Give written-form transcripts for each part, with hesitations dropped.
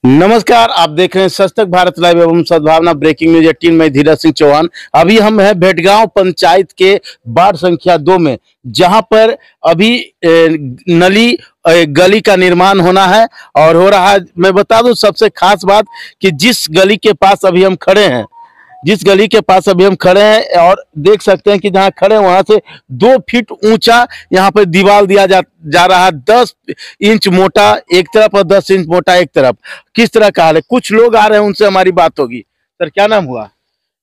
नमस्कार, आप देख रहे हैं सच तक भारत लाइव एवं सद्भावना ब्रेकिंग न्यूज 18 में धीरज सिंह चौहान। अभी हम हैं भेटगांव पंचायत के वार्ड संख्या 2 में, जहां पर अभी नली गली का निर्माण होना है और हो रहा है। मैं बता दूं सबसे खास बात कि जिस गली के पास अभी हम खड़े हैं और देख सकते हैं कि जहां खड़े हैं वहां से 2 फीट ऊंचा यहाँ पर दीवार दिया जा रहा है। 10 इंच मोटा एक तरफ और 10 इंच मोटा एक तरफ। किस तरह का हाल है, कुछ लोग आ रहे हैं, उनसे हमारी बात होगी। सर, क्या नाम हुआ?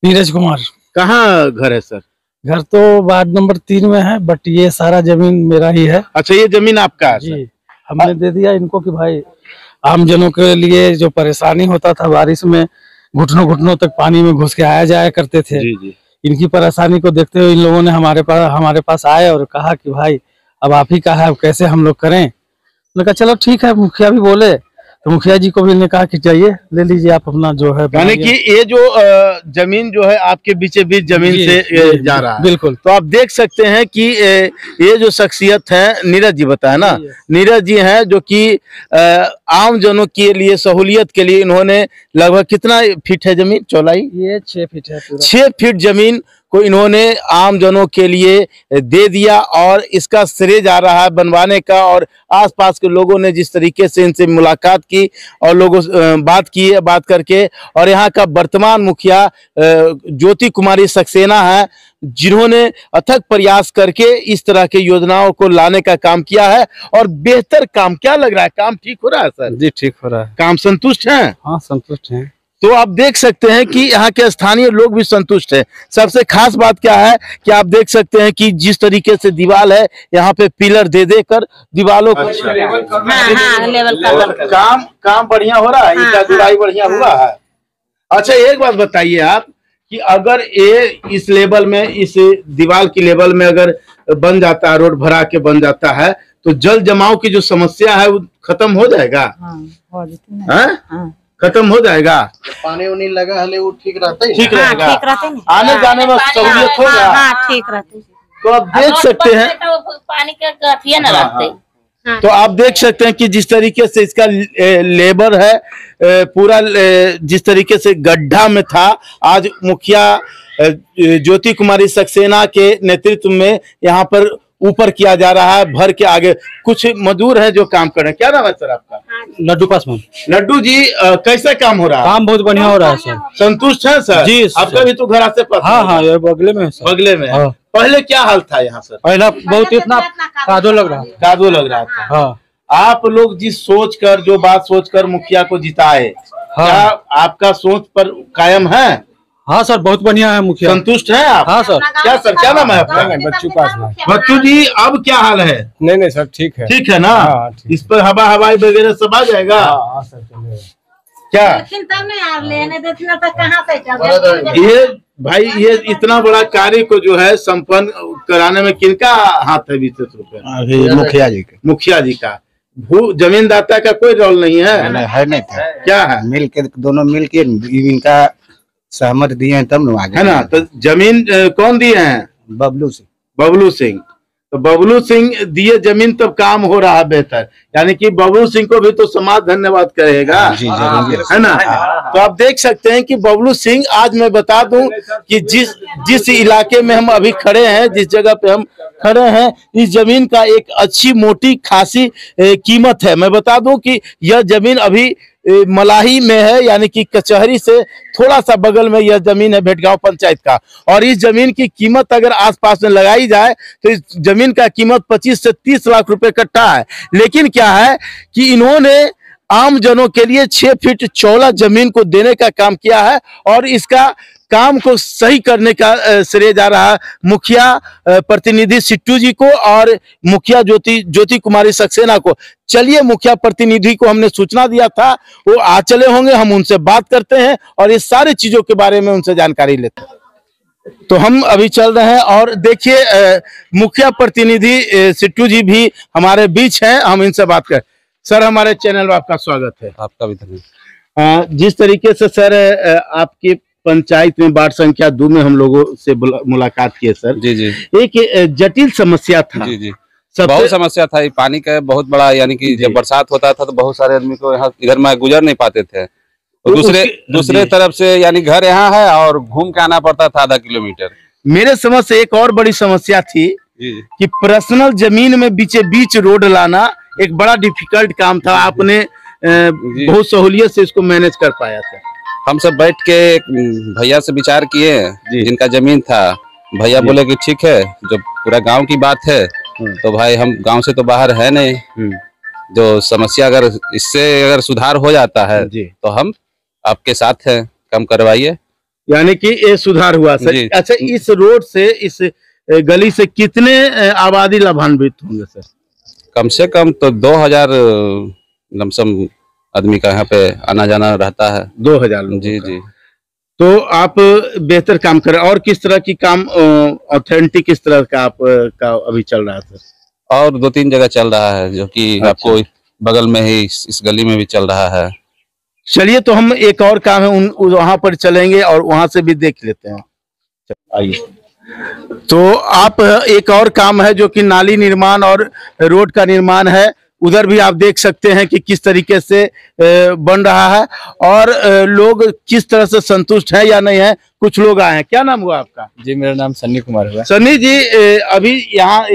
नीरज कुमार। कहाँ घर है सर? घर तो वार्ड नंबर 3 में है, बट ये सारा जमीन मेरा ही है। अच्छा, ये जमीन आपका है? जी, हमने दे दिया इनको कि भाई आम जनों के लिए जो परेशानी होता था, बारिश में घुटनों घुटनों तक पानी में घुस के आया जाया करते थे। जी। इनकी परेशानी को देखते हुए इन लोगों ने हमारे पास आए और कहा कि भाई अब आप ही का है, अब कैसे हम लोग करें। मैंने कहा चलो ठीक है, मुखिया भी बोले तो मुखिया जी को भी ने कहा कि जाइए ले लीजिए आप अपना जो है। यानी कि ये जो जमीन जो है आपके बीचे बीच जमीन से जा रहा है। बिल्कुल। तो आप देख सकते हैं कि ये जो शख्सियत है, नीरज जी बताया ना, नीरज जी हैं, जो कि आम जनों के लिए सहूलियत के लिए इन्होंने लगभग कितना फीट है जमीन चौड़ाई? ये 6 फीट है पूरा। 6 फीट जमीन को इन्होंने आम जनों के लिए दे दिया और इसका श्रेय जा रहा है बनवाने का। और आसपास के लोगों ने जिस तरीके से इनसे मुलाकात की और लोगों बात करके, और यहाँ का वर्तमान मुखिया ज्योति कुमारी सक्सेना है, जिन्होंने अथक प्रयास करके इस तरह के योजनाओं को लाने का काम किया है और बेहतर काम। क्या लग रहा है, काम ठीक हो रहा है सर? जी ठीक हो रहा है। काम संतुष्ट हैं? हाँ संतुष्ट हैं। तो आप देख सकते हैं कि यहाँ के स्थानीय लोग भी संतुष्ट हैं। सबसे खास बात क्या है कि आप देख सकते हैं कि जिस तरीके से दीवार है, यहाँ पे पिलर दे कर दीवारों को लेवल काम बढ़िया हो रहा है। इसका जुड़ाई बढ़िया हुआ है। अच्छा, एक बात बताइए आप कि अगर ये इस लेवल में, इस दीवार की लेवल में अगर बन जाता है, रोड भरा के बन जाता है, तो जल जमाव की जो समस्या है वो खत्म हो जाएगा। खत्म हो जाएगा। पानी उनी लगा है वो ठीक रहता है। ठीक रहेगा, आने जाने में सहूलियत होगा। ठीक रहते। तो आप देख सकते हैं, पानी का गठिया न लगते। तो आप देख सकते हैं कि जिस तरीके से इसका लेबर है, पूरा जिस तरीके से गड्ढा में था, आज मुखिया ज्योति कुमारी सक्सेना के नेतृत्व में यहाँ पर ऊपर किया जा रहा है, भर के आगे। कुछ मजदूर हैं जो काम कर रहे हैं। क्या नाम है सर आपका? लड्डू पासवान। लड्डू जी, कैसे काम हो रहा है? काम बहुत बढ़िया हो रहा है सर। संतुष्ट है सर? जी। आपका भी तो घर से पता? हाँ, ये बगले में है सर। बगले में। हाँ। पहले क्या हाल था यहाँ सर? पहला बहुत इतना कादो लग रहा था। हाँ। आप लोग जो बात सोचकर मुखिया को जिताए, क्या आपका सोच पर कायम है? हाँ सर, बहुत बढ़िया है मुखिया। संतुष्ट हैं आप? हाँ सर। क्या सर, क्या नाम है आपका? बच्चू पासवान। बच्चू जी, अब क्या हाल है? नहीं सर, ठीक है। ठीक है ना? हाँ, इस पर हवाई वगैरह सब आ जाएगा। हाँ सर, चलेगा। क्या ये भाई, ये इतना बड़ा कार्य को जो है संपन्न कराने में किनका हाथ है? विशेष रूप में मुखिया जी का। जमीनदाता का कोई रोल नहीं है? नहीं था। क्या है? दोनों मिल के इनका सहमत दिए हैं तब आगे, है ना? तो जमीन कौन दिए हैं? बबलू सिंह। तो बबलू सिंह दिए जमीन, तब काम हो रहा है बेहतर। यानी कि बबलू सिंह को भी तो समाज धन्यवाद करेगा। जी, है ना? तो आप देख सकते हैं कि बबलू सिंह, आज मैं बता दूं कि जिस इलाके में हम अभी खड़े हैं, जिस जगह पे हम खड़े हैं, इस जमीन का एक अच्छी मोटी खासी कीमत है। मैं बता दूं कि यह जमीन अभी मलाही में है, यानी कि कचहरी से थोड़ा सा बगल में यह जमीन है भेटगांव पंचायत का। और इस जमीन की कीमत अगर आसपास में लगाई जाए तो इस जमीन का कीमत 25 से 30 लाख रुपए कट्ठा है। लेकिन क्या है कि इन्होंने आम जनों के लिए 6 फीट चौड़ा जमीन को देने का काम किया है और इसका काम को सही करने का श्रेय जा रहा है मुखिया प्रतिनिधि सिट्टू जी को और मुखिया ज्योति कुमारी सक्सेना को। चलिए, मुखिया प्रतिनिधि को हमने सूचना दिया था, वो आ चले होंगे, हम उनसे बात करते हैं और इस सारी चीजों के बारे में उनसे जानकारी लेते हैं। तो हम अभी चल रहे हैं और देखिए मुखिया प्रतिनिधि सिट्टू जी भी हमारे बीच हैं, हम इनसे बात करें। सर, हमारे चैनल में आपका स्वागत है। आपका भी धन्यवाद। जिस तरीके से सर आपकी पंचायत में वार्ड संख्या 2 में हम लोगों से मुलाकात की है सर। जी। एक जटिल समस्या था। जी। बहुत समस्या था, पानी का बहुत बड़ा, यानी कि जब बरसात होता था तो बहुत सारे आदमी को यहाँ इधर में गुजर नहीं पाते थे। तो दूसरे तरफ से यानी घर यहाँ है और घूम के आना पड़ता था आधा किलोमीटर। मेरे समझ से एक और बड़ी समस्या थी कि पर्सनल जमीन में बीचे बीच रोड लाना एक बड़ा डिफिकल्ट काम था। आपने बहुत सहूलियत से इसको मैनेज कर पाया था। हम सब बैठ के भैया से विचार किए, जिनका जमीन था, भैया बोले कि ठीक है, जब पूरा गांव की बात है तो भाई हम गांव से तो बाहर है नहीं, जो समस्या अगर इससे अगर सुधार हो जाता है तो हम आपके साथ हैं, कम करवाइए। यानी कि ये सुधार हुआ सर। अच्छा, इस रोड से, इस गली से कितने आबादी लाभान्वित होंगे सर? कम से कम तो 2000 लमसम आदमी का यहाँ पे आना जाना रहता है। 2000 जी जी। तो आप बेहतर काम कर रहे हैं। और किस तरह की काम ऑथेंटिक किस तरह का आप का अभी चल रहा है सर? और 2-3 जगह चल रहा है, जो कि आपको बगल में ही इस गली में भी चल रहा है। चलिए, तो हम एक और काम है वहां पर चलेंगे और वहां से भी देख लेते हैं। आइए। तो आप एक और काम है जो कि नाली निर्माण और रोड का निर्माण है, उधर भी आप देख सकते हैं कि किस तरीके से बन रहा है और लोग किस तरह से संतुष्ट है या नहीं है। कुछ लोग आए हैं। क्या नाम हुआ आपका? जी, मेरा नाम सन्नी कुमार हुआ। सन्नी जी, अभी यहाँ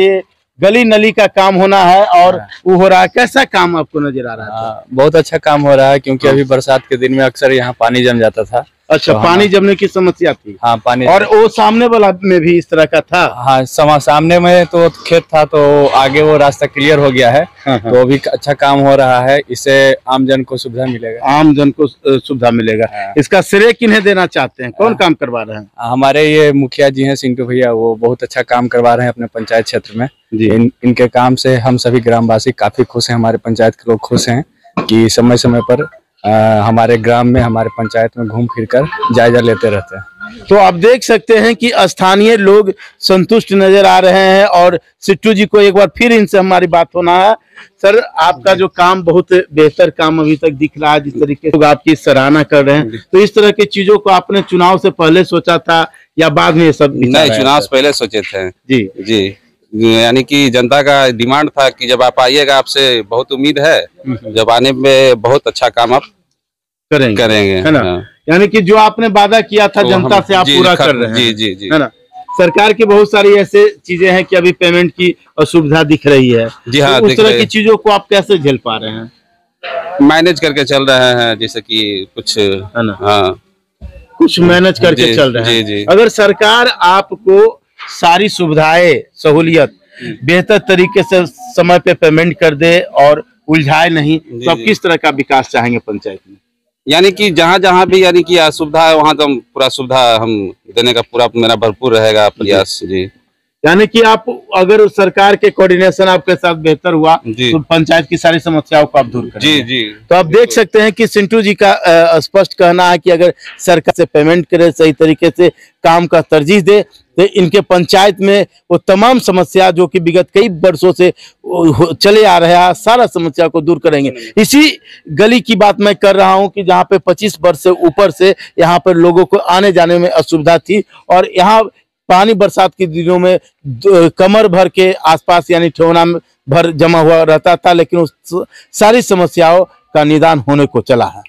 गली नली का काम होना है और वो हो रहा है, कैसा काम आपको नजर आ रहा है? बहुत अच्छा काम हो रहा है, क्योंकि अभी बरसात के दिन में अक्सर यहाँ पानी जम जाता था। अच्छा, तो पानी जमने की समस्या थी। हाँ, पानी। और वो सामने वाला में भी इस तरह का था? हाँ, सामने में तो खेत था, तो आगे वो रास्ता क्लियर हो गया है। तो अभी अच्छा काम हो रहा है, इससे आमजन को सुविधा मिलेगा। आमजन को सुविधा मिलेगा। इसका श्रेय किन्हें देना चाहते हैं? कौन काम करवा रहे हैं? हमारे ये मुखिया जी हैं, सिंटू भैया, वो बहुत अच्छा काम करवा रहे हैं अपने पंचायत क्षेत्र में। इनके काम से हम सभी ग्रामवासी काफी खुश हैं। हमारे पंचायत के लोग खुश हैं कि समय समय पर हमारे ग्राम में, हमारे पंचायत में घूम फिर कर जायजा लेते रहते हैं। तो आप देख सकते हैं कि स्थानीय लोग संतुष्ट नजर आ रहे हैं और सिट्टू जी को एक बार फिर इनसे हमारी बात होना है। सर, आपका जो काम बहुत बेहतर काम अभी तक दिख रहा है, जिस तरीके से आपकी सराहना कर रहे हैं, तो इस तरह की चीजों को आपने चुनाव से पहले सोचा था या बाद में ये सब? नहीं, चुनाव से पहले सोचे थे। जी जी। यानी कि जनता का डिमांड था कि जब आप आइएगा, आपसे बहुत उम्मीद है, जब आने में बहुत अच्छा काम आप करेंगे, है ना? यानी कि जो आपने वादा किया था जनता से, आप पूरा कर रहे हैं। जी जी जी, है ना? सरकार की बहुत सारी ऐसे चीजें हैं कि अभी पेमेंट की असुविधा दिख रही है। जी हाँ, तो उस तरह की चीजों को आप कैसे झेल पा रहे हैं? मैनेज करके चल रहे हैं, जैसे कि कुछ, है ना? हाँ, कुछ मैनेज करके चल रहे हैं। जी जी। अगर सरकार आपको सारी सुविधाएं, सहूलियत बेहतर तरीके से समय पे पेमेंट कर दे और उलझाए नहीं, तो आप किस तरह का विकास चाहेंगे पंचायत में? यानी कि जहाँ भी यानी कि असुविधा है, वहाँ तो हम पूरा सुविधा हम देने का पूरा मेरा भरपूर रहेगा प्रयास। जी। यानी कि आप अगर सरकार के कोऑर्डिनेशन आपके साथ बेहतर हुआ तो पंचायत की सारी समस्याओं को आप दूर करेंगे। जी जी। तो आप देख सकते हैं कि सिंटू जी का स्पष्ट कहना है कि अगर सरकार से पेमेंट करे, सही तरीके से काम का तरजीह दे, तो इनके पंचायत में वो तमाम समस्या जो कि विगत कई वर्षों से चले आ रहा है, सारा समस्या को दूर करेंगे। इसी गली की बात मैं कर रहा हूं कि जहां पे 25 वर्ष से ऊपर से यहाँ पर लोगों को आने जाने में असुविधा थी और यहाँ पानी बरसात के दिनों में कमर भर के आसपास यानी ठेवना भर जमा हुआ रहता था, लेकिन उस सारी समस्याओं का निदान होने को चला है।